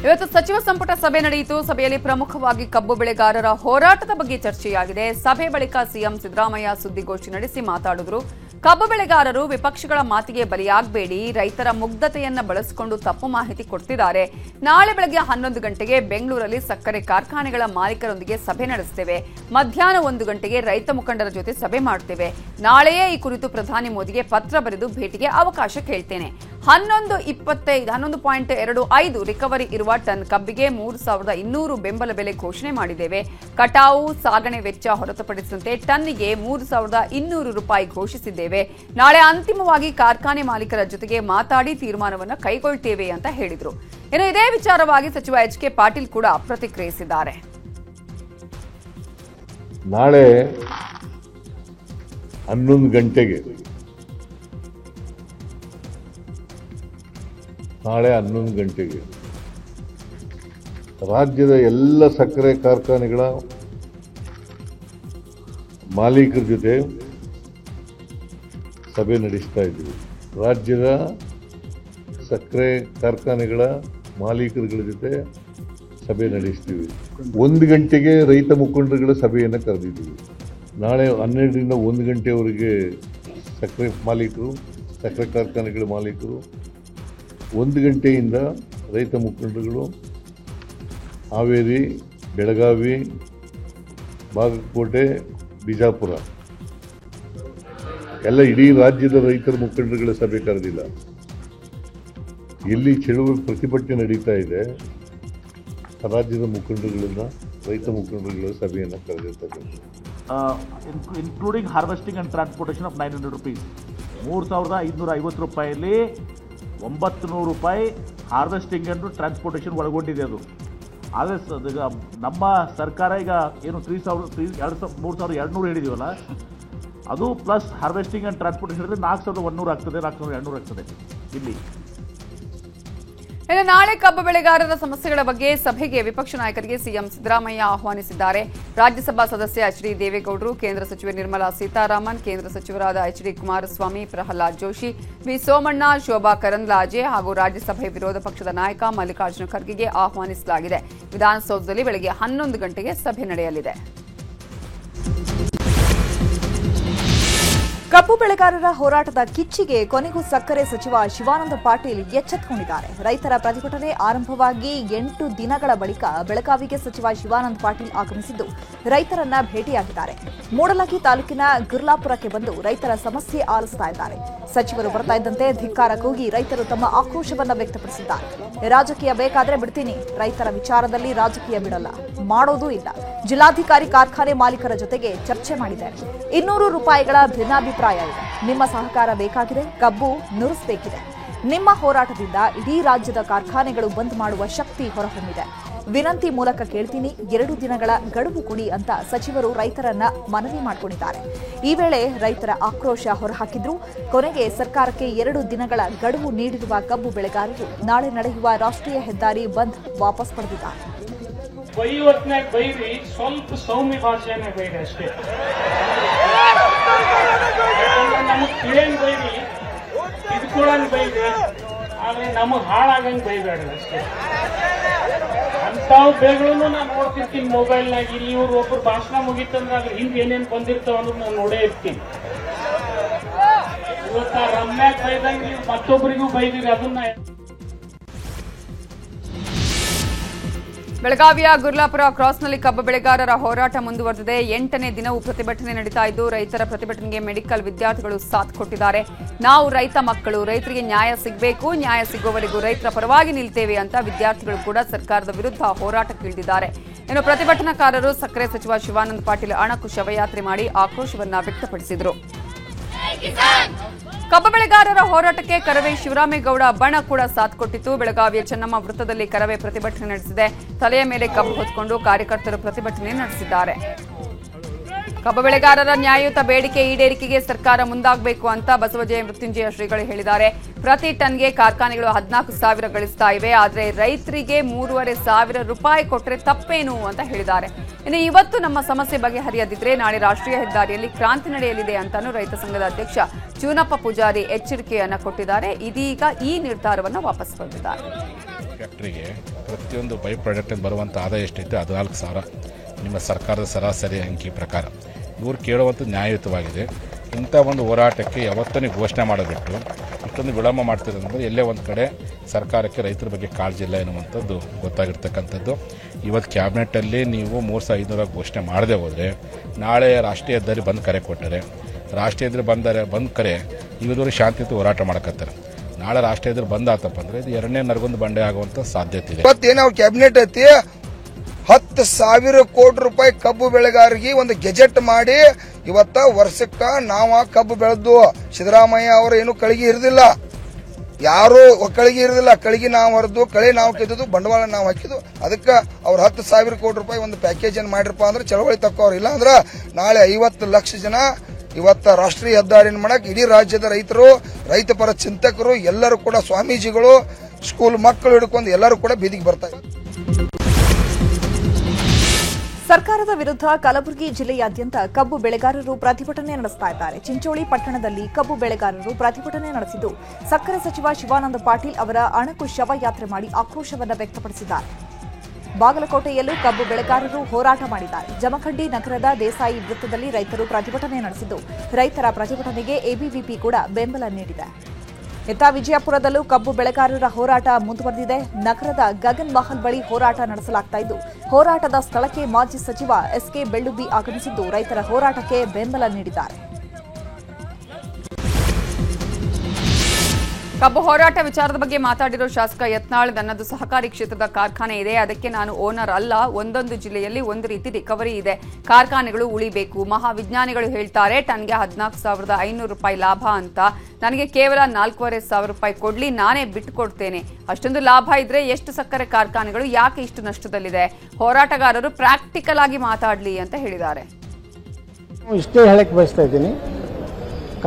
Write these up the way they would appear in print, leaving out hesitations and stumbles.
ಇವತ್ತು ಸಚಿವ ಸಂಪುಟ ಸಭೆ ನಡೆಯಿತು. ಸಭೆಯಲ್ಲಿ ಪ್ರಮುಖವಾಗಿ ಕಬ್ಬು ಬೆಳೆಗಾರರ ಹೋರಾಟದ ಬಗ್ಗೆ ಚರ್ಚೆಯಾಗಿದೆ. ಸಭೆ ಬಳಿಕ ಸಿಎಂ ಸಿದ್ದರಾಮಯ್ಯ ಸುದ್ದಿಗೋಷ್ಠಿ ನಡೆಸಿ ಮಾತಾಡಿದ್ರು. ಕಬ್ಬು ಬೆಳೆಗಾರರು ವಿಪಕ್ಷಗಳ ಮಾತಿಗೆ ಬಲಿಯಾಗಬೇಡಿ, ರೈತರ ಮುಗ್ಧತೆಯನ್ನ ಬಳಸಿಕೊಂಡು ತಪ್ಪು ಮಾಹಿತಿ ಕೊಡ್ತಿದ್ದಾರೆ. ನಾಳೆ ಬೆಳಗ್ಗೆ 11 ಗಂಟೆಗೆ ಬೆಂಗಳೂರಲ್ಲಿ ಸಕ್ಕರೆ ಕಾರ್ಖಾನೆಗಳ ಮಾಲೀಕರೊಂದಿಗೆ ಸಭೆ ನಡೆಸುತ್ತೇವೆ. ಮಧ್ಯಾಹ್ನ 1 ಗಂಟೆಗೆ ರೈತ ಮುಖಂಡರ ಜೊತೆ ಸಭೆ ಮಾಡುತ್ತೇವೆ. ನಾಳೆಯೇ ಈ ಕುರಿತು ಪ್ರಧಾನಿ ಮೋದಿಗೆ ಪತ್ರ ಬರೆದು ಭೇಟಿಗೆ ಅವಕಾಶ ಕೇಳ್ತೇನೆ. 11.25 ರಿಕವರಿ ಇರುವ ಟನ್ ಕಬ್ಬಿಗೆ 3200 ಬೆಂಬಲ ಬೆಲೆ ಘೋಷಣೆ ಮಾಡಿದ್ದೇವೆ. ಕಟಾವು, ಸಾಗಣೆ ವೆಚ್ಚ ಹೊರತುಪಡಿಸಿದಂತೆ ಟನ್ನಿಗೆ 3200 ರೂಪಾಯಿ ಘೋಷಿಸಿದ್ದೇವೆ. ನಾಳೆ ಅಂತಿಮವಾಗಿ ಕಾರ್ಖಾನೆ ಮಾಲೀಕರ ಜೊತೆಗೆ ಮಾತಾಡಿ ತೀರ್ಮಾನವನ್ನು ಕೈಗೊಳ್ಳುತ್ತೇವೆ ಅಂತ ಹೇಳಿದರು. ಇನ್ನು ಇದೇ ವಿಚಾರವಾಗಿ ಸಚಿವ ಎಚ್.ಕೆ. ಪಾಟೀಲ್ ಕೂಡ ಪ್ರತಿಕ್ರಿಯಿಸಿದ್ದಾರೆ. ನಾಳೆ 11 ಗಂಟೆಗೆ ರಾಜ್ಯದ ಎಲ್ಲ ಸಕ್ಕರೆ ಕಾರ್ಖಾನೆಗಳ ಮಾಲೀಕರ ಜೊತೆ ಸಭೆ ನಡೆಸ್ತಾ ಇದ್ದೀವಿ. ರಾಜ್ಯದ ಸಕ್ಕರೆ ಕಾರ್ಖಾನೆಗಳ ಮಾಲೀಕರುಗಳ ಜೊತೆ ಸಭೆ ನಡೆಸ್ತೀವಿ. 1 ಗಂಟೆಗೆ ರೈತ ಮುಖಂಡರುಗಳ ಸಭೆಯನ್ನು ಕರೆದಿದ್ದೀವಿ. ನಾಳೆ 12ರಿಂದ 1 ಗಂಟೆಯವರೆಗೆ ಸಕ್ಕರೆ ಮಾಲೀಕರು, ಸಕ್ಕರೆ ಕಾರ್ಖಾನೆಗಳ ಮಾಲೀಕರು, 1 ಗಂಟೆಯಿಂದ ರೈತ ಮುಖಂಡರುಗಳು ಹಾವೇರಿ, ಬೆಳಗಾವಿ, ಬಾಗಲಕೋಟೆ, ಬಿಜಾಪುರ ಎಲ್ಲ ಇಡೀ ರಾಜ್ಯದ ರೈತರ ಮುಖಂಡರುಗಳ ಸಭೆ ಕರೆದಿಲ್ಲ. ಎಲ್ಲಿ ಚಳುವಳಿ ಪ್ರತಿಭಟನೆ ನಡೀತಾ ಇದೆ ರಾಜ್ಯದ ಮುಖಂಡರುಗಳನ್ನ, ರೈತ ಮುಖಂಡರುಗಳ ಸಭೆಯನ್ನು ಕರೆದಿರ್ತಕ್ಕಂಥ including harvesting and transportation of 900 rupees, 3550 ರೂಪಾಯಿಯಲ್ಲಿ 900 ರೂಪಾಯಿ ಹಾರ್ವೆಸ್ಟಿಂಗ್ ಅಂಡ್ ಟ್ರಾನ್ಸ್ಪೋರ್ಟೇಷನ್ ಒಳಗೊಂಡಿದೆ. ಅದು ಆದರೆ ನಮ್ಮ ಸರ್ಕಾರ ಈಗ ಏನು 3200 ಹೇಳಿದೀವಲ್ಲ, ಅದು ಪ್ಲಸ್ ಹಾರ್ವೆಸ್ಟಿಂಗ್ ಆ್ಯಂಡ್ ಟ್ರಾನ್ಸ್ಪೋರ್ಟೇಷನ್ ಹೇಳಿದ್ರೆ 4100 ಆಗ್ತದೆ, 4200 ಆಗ್ತದೆ ಇಲ್ಲಿ. ಇನ್ನು ನಾಳೆ ಕಬ್ಬು ಬೆಳೆಗಾರರ ಸಮಸ್ಯೆಗಳ ಬಗ್ಗೆ ಸಭೆಗೆ ವಿಪಕ್ಷ ನಾಯಕರಿಗೆ ಸಿಎಂ ಸಿದ್ದರಾಮಯ್ಯ ಆಹ್ವಾನಿಸಿದ್ದಾರೆ. ರಾಜ್ಯಸಭಾ ಸದಸ್ಯ ಎಚ್.ಡಿ. ದೇವೇಗೌಡರು, ಕೇಂದ್ರ ಸಚಿವೆ ನಿರ್ಮಲಾ ಸೀತಾರಾಮನ್, ಕೇಂದ್ರ ಸಚಿವರಾದ ಎಚ್.ಡಿ. ಕುಮಾರಸ್ವಾಮಿ, ಪ್ರಹ್ಲಾದ್ ಜೋಶಿ, ವಿ. ಸೋಮಣ್ಣ, ಶೋಭಾ ಕರಂದ್ಲಾಜೆ ಹಾಗೂ ರಾಜ್ಯಸಭೆ ವಿರೋಧ ಪಕ್ಷದ ನಾಯಕ ಮಲ್ಲಿಕಾರ್ಜುನ ಖರ್ಗೆಗೆ ಆಹ್ವಾನಿಸಲಾಗಿದೆ. ವಿಧಾನಸೌಧದಲ್ಲಿ ಬೆಳಗ್ಗೆ 11 ಗಂಟೆಗೆ ಸಭೆ ನಡೆಯಲಿದೆ. ಕಬ್ಬು ಬೆಳೆಗಾರರ ಹೋರಾಟದ ಕಿಚ್ಚಿಗೆ ಕೊನೆಗೂ ಸಕ್ಕರೆ ಸಚಿವ ಶಿವಾನಂದ ಪಾಟೀಲ್ ಎಚ್ಚೆತ್ತುಕೊಂಡಿದ್ದಾರೆ. ರೈತರ ಪ್ರತಿಭಟನೆ ಆರಂಭವಾಗಿ 8 ದಿನಗಳ ಬಳಿಕ ಬೆಳಗಾವಿಗೆ ಸಚಿವ ಶಿವಾನಂದ ಪಾಟೀಲ್ ಆಗಮಿಸಿದ್ದು ರೈತರನ್ನ ಭೇಟಿಯಾಗಿದ್ದಾರೆ. ಮೂಡಲಗಿ ತಾಲೂಕಿನ ಗುರ್ಲಾಪುರಕ್ಕೆ ಬಂದು ರೈತರ ಸಮಸ್ಯೆ ಆಲಿಸ್ತಾ ಇದ್ದಾರೆ. ಸಚಿವರು ಬರ್ತಾ ಇದ್ದಂತೆ ಧಿಕ್ಕಾರ ಕೂಗಿ ರೈತರು ತಮ್ಮ ಆಕ್ರೋಶವನ್ನ ವ್ಯಕ್ತಪಡಿಸಿದ್ದಾರೆ. ರಾಜಕೀಯ ಬೇಕಾದ್ರೆ ಬಿಡ್ತೀನಿ, ರೈತರ ವಿಚಾರದಲ್ಲಿ ರಾಜಕೀಯ ಬಿಡಲ್ಲ, ಮಾಡೋದೂ ಇಲ್ಲ. ಜಿಲ್ಲಾಧಿಕಾರಿ ಕಾರ್ಖಾನೆ ಮಾಲೀಕರ ಜೊತೆಗೆ ಚರ್ಚೆ ಮಾಡಿದ್ದಾರೆ. 200 ರೂಪಾಯಿಗಳ ಭಿನ್ನಾಭಿಪ್ರಾಯ ಇದೆ. ನಿಮ್ಮ ಸಹಕಾರ ಬೇಕಾಗಿದೆ, ಕಬ್ಬು ನುರಿಸಬೇಕಿದೆ. ನಿಮ್ಮ ಹೋರಾಟದಿಂದ ಇಡೀ ರಾಜ್ಯದ ಕಾರ್ಖಾನೆಗಳು ಬಂದ್ ಮಾಡುವ ಶಕ್ತಿ ಹೊರಹೊಮ್ಮಿದೆ. ವಿನಂತಿ ಮೂಲಕ ಕೇಳ್ತೀನಿ, 2 ದಿನಗಳ ಗಡುವು ಕೊಡಿ ಅಂತ ಸಚಿವರು ರೈತರನ್ನ ಮನವಿ ಮಾಡಿಕೊಂಡಿದ್ದಾರೆ. ಈ ವೇಳೆ ರೈತರ ಆಕ್ರೋಶ ಹೊರಹಾಕಿದ್ರು. ಕೊನೆಗೆ ಸರ್ಕಾರಕ್ಕೆ 2 ದಿನಗಳ ಗಡುವು ನೀಡಿರುವ ಕಬ್ಬು ಬೆಳೆಗಾರರು ನಾಳೆ ನಡೆಯುವ ರಾಷ್ಟ್ರೀಯ ಹೆದ್ದಾರಿ ಬಂದ್ ವಾಪಸ್ ಪಡೆದಿದ್ದಾರೆ. ಬೈವತ್ನಾಗ ಬೈರಿ, ಸ್ವಲ್ಪ ಸೌಮ್ಯ ಭಾಷೆಯನ್ನೇ ಬೈರಿ ಅಷ್ಟೇ. ನಮಗ್ ತಿಳಿಯಂಗ್ ಬೈರಿ, ಇದ್ಕೊಳಂಗ್ ಬೈರಿ, ಆದ್ರೆ ನಮಗ್ ಹಾಳಾಗಂಗ್ ಬೈಬೇಡ್ರಿ ಅಷ್ಟೇ. ಅಂತಾವ್ ಬೇಗಳನ್ನು ನಾನು ನೋಡ್ತಿರ್ತೀನಿ ಮೊಬೈಲ್ನಾಗ. ಇಲ್ಲಿ ಇವ್ರು ಒಬ್ರು ಭಾಷಣ ಮುಗಿತಂದ್ರೆ ಅದ್ರ ಹಿಂದೆ ಏನೇನ್ ಬಂದಿರ್ತಾವ ಅನ್ನೋದು ನಾನು ನೋಡೇ ಇರ್ತೀನಿ. ಇವತ್ತ ರಮ್ಯಾಗ ಬೈದಂಗ ನೀವು ಮತ್ತೊಬ್ಬರಿಗೂ ಬೈದಿರಿ, ಅದನ್ನ. ಬೆಳಗಾವಿಯ ಗುರ್ಲಾಪುರ ಕ್ರಾಸ್ನಲ್ಲಿ ಕಬ್ಬು ಬೆಳೆಗಾರರ ಹೋರಾಟ ಮುಂದುವರೆದಿದೆ. 8ನೇ ದಿನವೂ ಪ್ರತಿಭಟನೆ ನಡೀತಾ ಇದ್ದು ರೈತರ ಪ್ರತಿಭಟನೆಗೆ ಮೆಡಿಕಲ್ ವಿದ್ಯಾರ್ಥಿಗಳು ಸಾಥ್ ಕೊಟ್ಟಿದ್ದಾರೆ. ನಾವು ರೈತ ಮಕ್ಕಳು, ರೈತರಿಗೆ ನ್ಯಾಯ ಸಿಗಬೇಕು, ನ್ಯಾಯ ಸಿಗುವವರೆಗೂ ರೈತರ ಪರವಾಗಿ ನಿಲ್ತೇವೆ ಅಂತ ವಿದ್ಯಾರ್ಥಿಗಳು ಕೂಡ ಸರ್ಕಾರದ ವಿರುದ್ಧ ಹೋರಾಟಕ್ಕಿಳಿದಿದ್ದಾರೆ. ಇನ್ನು ಪ್ರತಿಭಟನಾಕಾರರು ಸಕ್ಕರೆ ಸಚಿವ ಶಿವಾನಂದ ಪಾಟೀಲ್ ಅಣಕು ಶವಯಾತ್ರೆ ಮಾಡಿ ಆಕ್ರೋಶವನ್ನ ವ್ಯಕ್ತಪಡಿಸಿದರು. ಕಬ್ಬು ಬೆಳೆಗಾರರ ಹೋರಾಟಕ್ಕೆ ಕರವೇ ಶಿವರಾಮೇಗೌಡ ಬಣ ಕೂಡ ಸಾಥ್ ಕೊಟ್ಟಿತ್ತು. ಬೆಳಗಾವಿಯ ಚೆನ್ನಮ್ಮ ವೃತ್ತದಲ್ಲಿ ಕರವೇ ಪ್ರತಿಭಟನೆ ನಡೆಸಿದೆ. ತಲೆಯ ಮೇಲೆ ಕಬ್ಬು ಹೊತ್ಕೊಂಡು ಕಾರ್ಯಕರ್ತರು ಪ್ರತಿಭಟನೆ ನಡೆಸಿದ್ದಾರೆ. ಕಬ್ಬು ಬೆಳೆಗಾರರ ನ್ಯಾಯಯುತ ಬೇಡಿಕೆ ಈಡೇರಿಕೆಗೆ ಸರ್ಕಾರ ಮುಂದಾಗಬೇಕು ಅಂತ ಬಸವಜಯ ಮೃತ್ಯುಂಜಯ ಶ್ರೀಗಳು ಹೇಳಿದ್ದಾರೆ. ಪ್ರತಿ ಟನ್ಗೆ ಕಾರ್ಖಾನೆಗಳು 14,000 ಗಳಿಸ್ತಾ ಇವೆ, ಆದರೆ ರೈತರಿಗೆ 3,500 ರೂಪಾಯಿ ಕೊಟ್ಟರೆ ತಪ್ಪೇನು ಅಂತ ಹೇಳಿದ್ದಾರೆ. ಇನ್ನು ಇವತ್ತು ನಮ್ಮ ಸಮಸ್ಯೆ ಬಗೆಹರಿಯದಿದ್ರೆ ನಾಳೆ ರಾಷ್ಟ್ರೀಯ ಹೆದ್ದಾರಿಯಲ್ಲಿ ಕ್ರಾಂತಿ ನಡೆಯಲಿದೆ ಅಂತಾನೂ ರೈತ ಸಂಘದ ಅಧ್ಯಕ್ಷ ಚೂನಪ್ಪ ಪೂಜಾರಿ ಎಚ್ಚರಿಕೆಯನ್ನ ಕೊಟ್ಟಿದ್ದಾರೆ. ಇದೀಗ ಈ ನಿರ್ಧಾರವನ್ನು ವಾಪಸ್ ಪಡೆದಿದ್ದಾರೆ. ಫ್ಯಾಕ್ಟ್ರಿಗೆ ಪ್ರತಿಯೊಂದು ಬೈ ಪ್ರಾಡಕ್ಟ್ ಬರುವಂಥ ಆದಾಯ ಎಷ್ಟೈತೆ 14,000 ನಿಮ್ಮ ಸರ್ಕಾರದ ಸರಾಸರಿ ಅಂಕಿ ಪ್ರಕಾರ. ಇವರು ಕೇಳುವಂಥದ್ದು ನ್ಯಾಯಯುತವಾಗಿದೆ. ಇಂಥ ಒಂದು ಹೋರಾಟಕ್ಕೆ ಯಾವತ್ತೂ ಘೋಷಣೆ ಮಾಡಬಿಟ್ಟು ಇಷ್ಟೊಂದು ವಿಳಂಬ ಮಾಡ್ತಿರೋದಂದ್ರೆ ಎಲ್ಲೇ ಒಂದು ಕಡೆ ಸರ್ಕಾರಕ್ಕೆ ರೈತರ ಬಗ್ಗೆ ಕಾಳಜಿ ಇಲ್ಲ ಎನ್ನುವಂಥದ್ದು ಗೊತ್ತಾಗಿರ್ತಕ್ಕಂಥದ್ದು. ಇವತ್ತು ಕ್ಯಾಬಿನೆಟಲ್ಲಿ ನೀವು 3,500 ಘೋಷಣೆ ಮಾಡದೆ ಹೋದರೆ ನಾಳೆ ರಾಷ್ಟ್ರೀಯ ಹೆದ್ದಾರಿ ಬಂದ್ ಕರೆ ಕೊಟ್ಟರೆ ರಾಷ್ಟ್ರೀಯ ಹೆದ್ದಾರಿ ಬಂದ್ ಕರೆ ಇವರು ಶಾಂತಿಯುತ ಹೋರಾಟ ಮಾಡಕತ್ತಾರೆ. ನಾಳೆ ರಾಷ್ಟ್ರೀಯ ಹೆದ್ದಾರಿ ಬಂದ್ ಆತಪ್ಪ ಅಂದರೆ ಇದು ಎರಡನೇ ನರಗೊಂದು ಬಂಡೆ ಆಗುವಂಥ ಸಾಧ್ಯತೆ ಇದೆ. ಇವತ್ತೇನು ಕ್ಯಾಬಿನೆಟ್ ಐತಿ 10,000 ಕೋಟಿ ರೂಪಾಯಿ ಕಬ್ಬು ಬೆಳೆಗಾರರಿಗೆ ಒಂದು ಗೆಜೆಟ್ ಮಾಡಿ ಇವತ್ತ ವರ್ಷಕ್ಕ ನಾವ ಕಬ್ಬು ಬೆಳೆದು ಸಿದ್ದರಾಮಯ್ಯ ಅವರು ಏನು ಕಳಿಗೆ ಇರದಿಲ್ಲ, ಯಾರು ಕಳಿಗೆ ಇರದಿಲ್ಲ. ಕಳಿಗೆ ನಾವು ಹೊರದು ಕಳೆ ನಾವು ಕಿದ್ದು ಬಂಡವಾಳ ನಾವು ಹಾಕಿದ್ದು. ಅದಕ್ಕೆ ಅವ್ರು 10,000 ಕೋಟಿ ರೂಪಾಯಿ ಒಂದು ಪ್ಯಾಕೇಜ್ ಅನ್ನು ಮಾಡಿರಪ್ಪ ಅಂದ್ರೆ ಚಳವಳಿ ತಕ್ಕೋರು. ಇಲ್ಲ ಅಂದ್ರೆ ನಾಳೆ 50 ಲಕ್ಷ ಜನ ಇವತ್ತ ರಾಷ್ಟ್ರೀಯ ಹೆದ್ದಾರಿನ ಮಾಡಕ್ ಇಡೀ ರಾಜ್ಯದ ರೈತರು, ರೈತ ಪರ ಚಿಂತಕರು ಎಲ್ಲರೂ ಕೂಡ, ಸ್ವಾಮೀಜಿಗಳು, ಸ್ಕೂಲ್ ಮಕ್ಕಳು ಹಿಡ್ಕೊಂಡು ಎಲ್ಲರೂ ಕೂಡ ಬೀದಿಗೆ ಬರ್ತಾರೆ. ಸರ್ಕಾರದ ವಿರುದ್ಧ ಕಲಬುರಗಿ ಜಿಲ್ಲೆಯಾದ್ಯಂತ ಕಬ್ಬು ಬೆಳೆಗಾರರು ಪ್ರತಿಭಟನೆ ನಡೆಸ್ತಾ ಇದ್ದಾರೆ. ಚಿಂಚೋಳಿ ಪಟ್ಟಣದಲ್ಲಿ ಕಬ್ಬು ಬೆಳೆಗಾರರು ಪ್ರತಿಭಟನೆ ನಡೆಸಿದ್ದು ಸಕ್ಕರೆ ಸಚಿವ ಶಿವಾನಂದ ಪಾಟೀಲ್ ಅವರ ಅಣಕು ಶವಯಾತ್ರೆ ಮಾಡಿ ಆಕ್ರೋಶವನ್ನು ವ್ಯಕ್ತಪಡಿಸಿದ್ದಾರೆ. ಬಾಗಲಕೋಟೆಯಲ್ಲೂ ಕಬ್ಬು ಬೆಳೆಗಾರರು ಹೋರಾಟ ಮಾಡಿದ್ದಾರೆ. ಜಮಖಂಡಿ ನಗರದ ದೇಸಾಯಿ ವೃತ್ತದಲ್ಲಿ ರೈತರು ಪ್ರತಿಭಟನೆ ನಡೆಸಿದ್ದು ರೈತರ ಪ್ರತಿಭಟನೆಗೆ ಎಬಿವಿಪಿ ಕೂಡ ಬೆಂಬಲ ನೀಡಿದೆ. ಇತ್ತ ವಿಜಯಪುರದಲ್ಲೂ ಕಬ್ಬು ಬೆಳೆಗಾರರ ಹೋರಾಟ ಮುಂದುವರೆದಿದೆ. ನಗರದ ಗಗನ್ ಮಹಲ್ ಬಳಿ ಹೋರಾಟ ನಡೆಸಲಾಗ್ತಾ ಇದ್ದು ಹೋರಾಟದ ಸ್ಥಳಕ್ಕೆ ಮಾಜಿ ಸಚಿವ ಎಸ್ಕೆ ಬೆಳ್ಳುಬ್ಬಿ ಆಗಮಿಸಿದ್ದು ರೈತರ ಹೋರಾಟಕ್ಕೆ ಬೆಂಬಲ ನೀಡಿದ್ದಾರೆ. ಕಬ್ಬು ಹೋರಾಟ ವಿಚಾರದ ಬಗ್ಗೆ ಮಾತಾಡಿರೋ ಶಾಸಕ ಯತ್ನಾಳ್, ನನ್ನದು ಸಹಕಾರಿ ಕ್ಷೇತ್ರದ ಕಾರ್ಖಾನೆ ಇದೆ, ಅದಕ್ಕೆ ನಾನು ಓನರ್ ಅಲ್ಲ. ಒಂದೊಂದು ಜಿಲ್ಲೆಯಲ್ಲಿ ಒಂದು ರೀತಿ ರಿಕವರಿ ಇದೆ, ಕಾರ್ಖಾನೆಗಳು ಉಳಿಬೇಕು. ಮಹಾವಿಜ್ಞಾನಿಗಳು ಹೇಳ್ತಾರೆ ಟನ್ಗೆ 14,500 ರೂಪಾಯಿ ಲಾಭ ಅಂತ. ನನಗೆ ಕೇವಲ 4,500 ರೂಪಾಯಿ ಕೊಡ್ಲಿ, ನಾನೇ ಬಿಟ್ಟುಕೊಡ್ತೇನೆ. ಅಷ್ಟೊಂದು ಲಾಭ ಇದ್ರೆ ಎಷ್ಟು ಸಕ್ಕರೆ ಕಾರ್ಖಾನೆಗಳು ಯಾಕೆ ಇಷ್ಟು ನಷ್ಟದಲ್ಲಿದೆ? ಹೋರಾಟಗಾರರು ಪ್ರಾಕ್ಟಿಕಲ್ ಆಗಿ ಮಾತಾಡ್ಲಿ ಅಂತ ಹೇಳಿದ್ದಾರೆ. ಇಷ್ಟೇ ಹೇಳಕ್ಕೆ ಬಯಸ್ತಾ ಇದ್ದೀನಿ,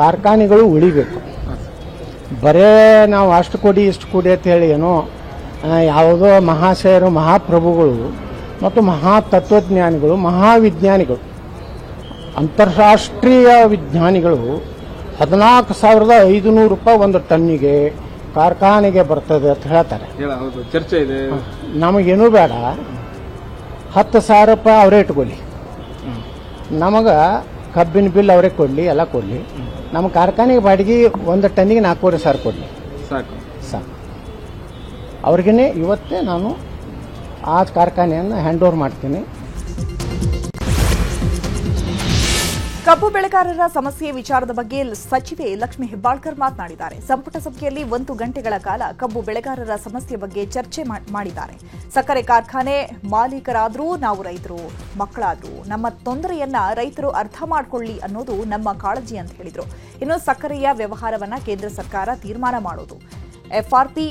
ಕಾರ್ಖಾನೆಗಳು ಉಳಿಬೇಕು. ಬರೇ ನಾವು ಅಷ್ಟು ಕೊಡಿ ಇಷ್ಟು ಕೊಡಿ ಅಂತ ಹೇಳಿ ಏನೋ ಯಾವುದೋ ಮಹಾಶಯರು, ಮಹಾಪ್ರಭುಗಳು ಮತ್ತು ಮಹಾ ತತ್ವಜ್ಞಾನಿಗಳು, ಮಹಾವಿಜ್ಞಾನಿಗಳು, ಅಂತಾರಾಷ್ಟ್ರೀಯ ವಿಜ್ಞಾನಿಗಳು 14,500 ರೂಪಾಯಿ ಒಂದು ಟನ್ನಿಗೆ ಕಾರ್ಖಾನೆಗೆ ಬರ್ತದೆ ಅಂತ ಹೇಳ್ತಾರೆ. ಚರ್ಚೆ ಇದೆ. ನಮಗೇನೂ ಬೇಡ, 10,000 ರೂಪಾಯಿ ಅವರೇ ಇಟ್ಕೊಳ್ಳಿ, ನಮಗೆ ಕಬ್ಬಿನ ಬಿಲ್ ಅವರೇ ಕೊಡಲಿ, ಎಲ್ಲ ಕೊಡಲಿ. ನಮ್ಮ ಕಾರ್ಖಾನೆಗೆ ಬಾಡಿಗೆ ಒಂದು ಟನ್ನಿಗೆ 4,500 ಕೊಡಲಿ, ಸಾಕು. ಅವ್ರಿಗೇ ಇವತ್ತೇ ನಾನು ಆ ಕಾರ್ಖಾನೆಯನ್ನು ಹ್ಯಾಂಡ್ ಓವರ್ ಮಾಡ್ತೀನಿ. ಕಬ್ಬು ಬೆಳೆಗಾರರ ಸಮಸ್ಯೆ ವಿಚಾರದ ಬಗ್ಗೆ ಸಚಿವೆ ಲಕ್ಷ್ಮೀ ಹೆಬ್ಬಾಳ್ಕರ್ ಮಾತನಾಡಿದ್ದಾರೆ. ಸಂಪುಟ ಸಭೆಯಲ್ಲಿ 1 ಗಂಟೆಗಳ ಕಾಲ ಕಬ್ಬು ಬೆಳೆಗಾರರ ಸಮಸ್ಯೆ ಬಗ್ಗೆ ಚರ್ಚೆ ಮಾಡಿದ್ದಾರೆ. ಸಕ್ಕರೆ ಕಾರ್ಖಾನೆ ಮಾಲೀಕರಾದ್ರೂ ನಾವು ರೈತರು, ಮಕ್ಕಳಾದ್ರೂ ನಮ್ಮ ತೊಂದರೆಯನ್ನ ರೈತರು ಅರ್ಥ ಮಾಡಿಕೊಳ್ಳಿ ಅನ್ನೋದು ನಮ್ಮ ಕಾಳಜಿ ಅಂತ ಹೇಳಿದ್ರು. ಇನ್ನು ಸಕ್ಕರೆಯ ವ್ಯವಹಾರವನ್ನ ಕೇಂದ್ರ ಸರ್ಕಾರ ತೀರ್ಮಾನ ಮಾಡೋದು. ಎಫ್ಆರ್ಪಿ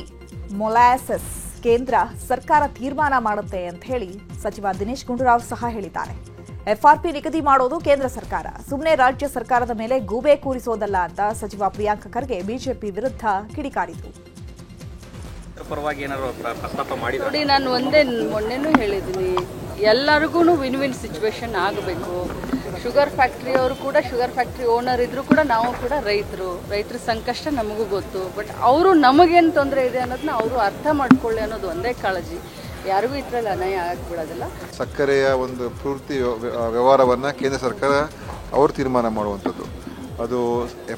ಮೊಲಾಸಸ್ ಕೇಂದ್ರ ಸರ್ಕಾರ ತೀರ್ಮಾನ ಮಾಡುತ್ತೆ ಅಂತ ಹೇಳಿ ಸಚಿವ ದಿನೇಶ್ ಗುಂಡೂರಾವ್ ಸಹ ಹೇಳಿದ್ದಾರೆ. ಎಫ್ಆರ್ಪಿ ನಿಗದಿ ಮಾಡೋದು ಕೇಂದ್ರ ಸರ್ಕಾರ, ಸುಮ್ಮನೆ ರಾಜ್ಯ ಸರ್ಕಾರದ ಮೇಲೆ ಗೂಬೆ ಕೂರಿಸೋದಲ್ಲ ಅಂತ ಸಚಿವ ಪ್ರಿಯಾಂಕ ಖರ್ಗೆ ಬಿಜೆಪಿ ವಿರುದ್ಧ ಕಿಡಿಕಾರಿದ್ರು. ನೋಡಿ, ನಾನು ಮೊನ್ನೆನೂ ಹೇಳಿದ್ದೀನಿ, ಎಲ್ಲರಿಗೂ ವಿನ್ ವಿನ್ ಸಿಚುವೇಶನ್ ಆಗಬೇಕು. ಶುಗರ್ ಫ್ಯಾಕ್ಟ್ರಿ ಅವರು ಕೂಡ ಶುಗರ್ ಫ್ಯಾಕ್ಟ್ರಿ ಓನರ್ ಇದ್ರು ಕೂಡ ನಾವು ಕೂಡ ರೈತರ ಸಂಕಷ್ಟ ನಮಗೂ ಗೊತ್ತು. ಬಟ್ ಅವರು ನಮಗೇನು ತೊಂದರೆ ಇದೆ ಅನ್ನೋದನ್ನ ಅವರು ಅರ್ಥ ಮಾಡ್ಕೊಳ್ಳಿ ಅನ್ನೋದು ಒಂದೇ ಕಾಳಜಿ. ಯಾರಿಗೂ ಇದರಲ್ಲಿ ಅನ್ಯಾಯ ಆಗಿಬಿಡೋದಿಲ್ಲ. ಸಕ್ಕರೆಯ ಒಂದು ಪೂರ್ತಿ ವ್ಯವಹಾರವನ್ನು ಕೇಂದ್ರ ಸರ್ಕಾರ ಅವರು ತೀರ್ಮಾನ ಮಾಡುವಂಥದ್ದು. ಅದು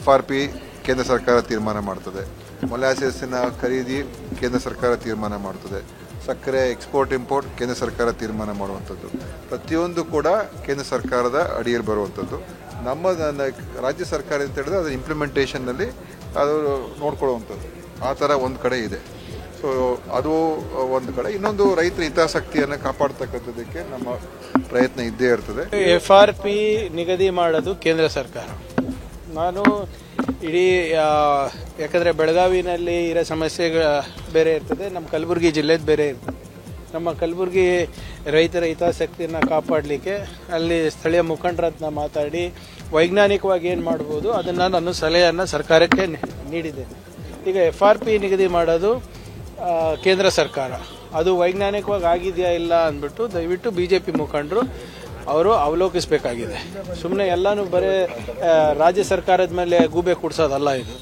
FRP ಕೇಂದ್ರ ಸರ್ಕಾರ ತೀರ್ಮಾನ ಮಾಡ್ತದೆ, ಮೊಲಾಸಸ್ಸಿನ ಖರೀದಿ ಕೇಂದ್ರ ಸರ್ಕಾರ ತೀರ್ಮಾನ ಮಾಡ್ತದೆ, ಸಕ್ಕರೆ ಎಕ್ಸ್ಪೋರ್ಟ್ ಇಂಪೋರ್ಟ್ ಕೇಂದ್ರ ಸರ್ಕಾರ ತೀರ್ಮಾನ ಮಾಡುವಂಥದ್ದು. ಪ್ರತಿಯೊಂದು ಕೂಡ ಕೇಂದ್ರ ಸರ್ಕಾರದ ಅಡಿಯಲ್ಲಿ ಬರುವಂಥದ್ದು. ನಮ್ಮ ರಾಜ್ಯ ಸರ್ಕಾರ ಅಂತ ಹೇಳಿದ್ರೆ ಅದರ ಇಂಪ್ಲಿಮೆಂಟೇಷನ್ನಲ್ಲಿ ಅದು ನೋಡ್ಕೊಳ್ಳುವಂಥದ್ದು ಆ ಥರ ಒಂದು ಕಡೆ ಇದೆ. ಸೊ ಅದು ಒಂದು ಕಡೆ. ಇನ್ನೊಂದು ರೈತರ ಹಿತಾಸಕ್ತಿಯನ್ನು ಕಾಪಾಡ್ತಕ್ಕಂಥದ್ದಕ್ಕೆ ನಮ್ಮ ಪ್ರಯತ್ನ ಇದ್ದೇ ಇರ್ತದೆ. FRP ನಿಗದಿ ಮಾಡೋದು ಕೇಂದ್ರ ಸರ್ಕಾರ. ನಾನು ಇಡೀ ಯಾಕಂದರೆ ಬೆಳಗಾವಿನಲ್ಲಿ ಇರೋ ಸಮಸ್ಯೆ ಬೇರೆ ಇರ್ತದೆ, ನಮ್ಮ ಕಲಬುರಗಿ ಜಿಲ್ಲೆದು ಬೇರೆ ಇರ್ತದೆ. ನಮ್ಮ ಕಲಬುರಗಿ ರೈತರ ಹಿತಾಸಕ್ತಿಯನ್ನು ಕಾಪಾಡಲಿಕ್ಕೆ ಅಲ್ಲಿ ಸ್ಥಳೀಯ ಮುಖಂಡರ ಹತ್ರ ಮಾತಾಡಿ ವೈಜ್ಞಾನಿಕವಾಗಿ ಏನು ಮಾಡ್ಬೋದು ಅದನ್ನು ನಾನು ಸಲಹೆಯನ್ನು ಸರ್ಕಾರಕ್ಕೆ ನೀಡಿದ್ದೇನೆ. ಈಗ FRP ನಿಗದಿ ಮಾಡೋದು ಕೇಂದ್ರ ಸರ್ಕಾರ, ಅದು ವೈಜ್ಞಾನಿಕವಾಗಿ ಆಗಿದೆಯಾ ಇಲ್ಲ ಅಂದ್ಬಿಟ್ಟು ದಯವಿಟ್ಟು BJP ಮುಖಂಡರು ಅವರು ಅವಲೋಕಿಸಬೇಕಾಗಿದೆ. ಸುಮ್ಮನೆ ಎಲ್ಲನೂ ಬರೀ ರಾಜ್ಯ ಸರ್ಕಾರದ ಮೇಲೆ ಗೂಬೆ ಕೂಡಿಸೋದಲ್ಲ ಇದು.